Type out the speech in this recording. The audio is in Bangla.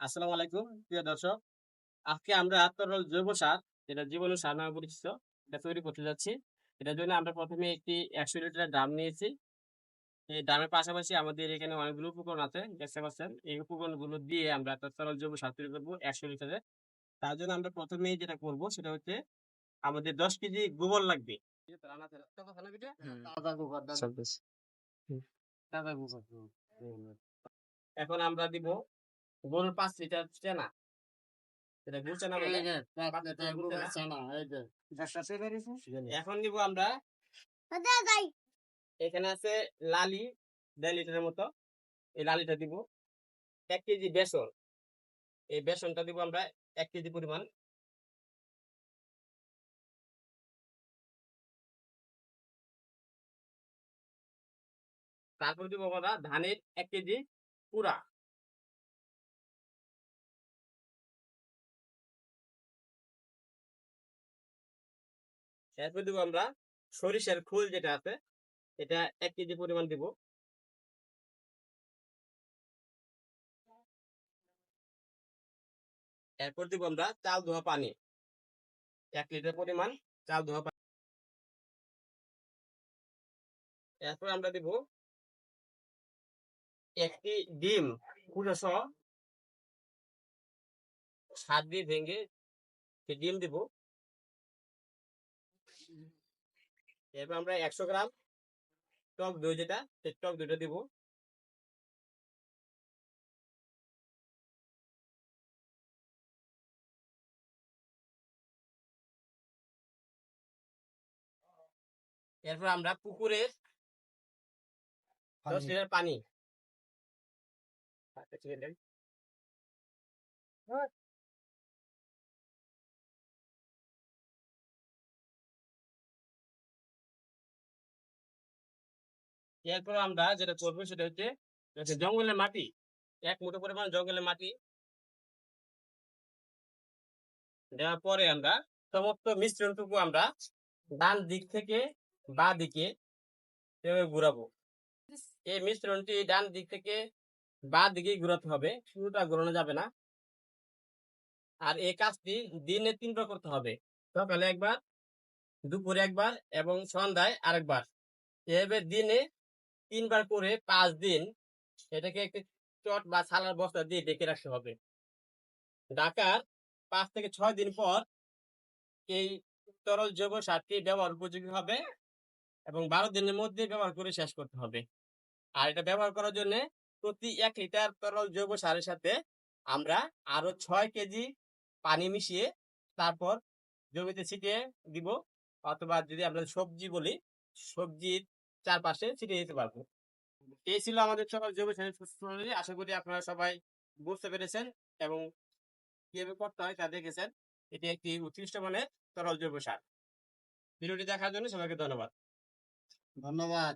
আসসালামু আলাইকুম প্রিয় দর্শক। আজকে আমরা তরল জৈব সার, যেটা জীবাণু সার নামে পরিচিত, এটা তৈরি করতে যাচ্ছি। এটার জন্য আমরা প্রথমে একটি ১০০ লিটার ড্রাম নিয়েছি। এই ড্রামের পাশাপাশি আমাদের এখানে অনেকগুলো উপকরণ আছে, দেখতে পাচ্ছেন। এই উপকরণগুলো দিয়ে আমরা একটা তরল জৈব সার তৈরি করবো ১০০ লিটারের। তার জন্য আমরা প্রথমেই যেটা করব সেটা হচ্ছে আমাদের ১০ কেজি গোবর লাগবে। এখন আমরা দিব গরুর ৫ লিটার চেনা, এটা গুড় চানা বলে। এখন নিব আমরা, এখানে আছে লালি ১.৫ লিটারের মতো। এই লালিটা দিব। ১ কেজি বেসন, এই বেসনটা দিব আমরা ১ কেজি পরিমাণ। তারপর দিব আমরা ধানের ১ কেজি পুরা। এরপর দিব আমরা সরিষার খোল যেটা আছে, এটা ১ কেজি পরিমাণ দিব। এরপর দিব আমরা চাল ধোয়া পানি ১ লিটার পরিমাণ, চাল ধোয়া পানি। এরপর আমরা দিব একটি ডিম কুসা সহ হাত দিয়ে ভেঙে সেই ডিম দিব। এরপর আমরা ১০০ গ্রাম টক দই, যেটা সেই টক দইটা দিব। এরপর আমরা পুকুরের ১০ লিটার পানি, এরপর আমরা যেটা করবো সেটা হচ্ছে জঙ্গলের মাটি, ১ মুঠো পরিমাণ জঙ্গলের মাটি দেওয়ার পরে আমরা সমস্ত মিশ্রণটুকু আমরা ডান দিক থেকে বাঁ দিকে এভাবে ঘুরাবো। এই মিশ্রণটি ডান দিক থেকে বাঁ দিকে ঘুরাতে হবে, পুরোটা ঘোরানো যাবে না। আর এই কাজটি দিনে ৩ বার করতে হবে, সকালে একবার, দুপুরে একবার এবং সন্ধ্যায় আরেকবার। এভাবে দিনে ৩ বার করে ৫ দিন এটাকে একটি চট বা ছালার বস্তা দিয়ে ঢেকে রাখতে হবে। ঢাকার ৫ থেকে ৬ দিন পর এই তরল জৈব সারটি ব্যবহার উপযোগী হবে এবং ১২ দিনের মধ্যে ব্যবহার করে শেষ করতে হবে। আর এটা ব্যবহার করার জন্য প্রতি ১ লিটার তরল জৈব সারের সাথে আমরা আরো ৬ কেজি পানি মিশিয়ে তারপর জমিতে ছিটিয়ে দিব, অথবা যদি আমরা সবজি বলি, সবজির চারপাশে ছিটিয়ে দিতে পারবো। এই ছিল আমাদের সকল জৈব সারের প্রণালী। আশা করি আপনারা সবাই বুঝতে পেরেছেন এবং কিভাবে করতে হয় তা দেখেছেন। এটি একটি উৎকৃষ্ট মানের তরল জৈব সার। ভিডিওটি দেখার জন্য সবাইকে ধন্যবাদ। ধন্যবাদ।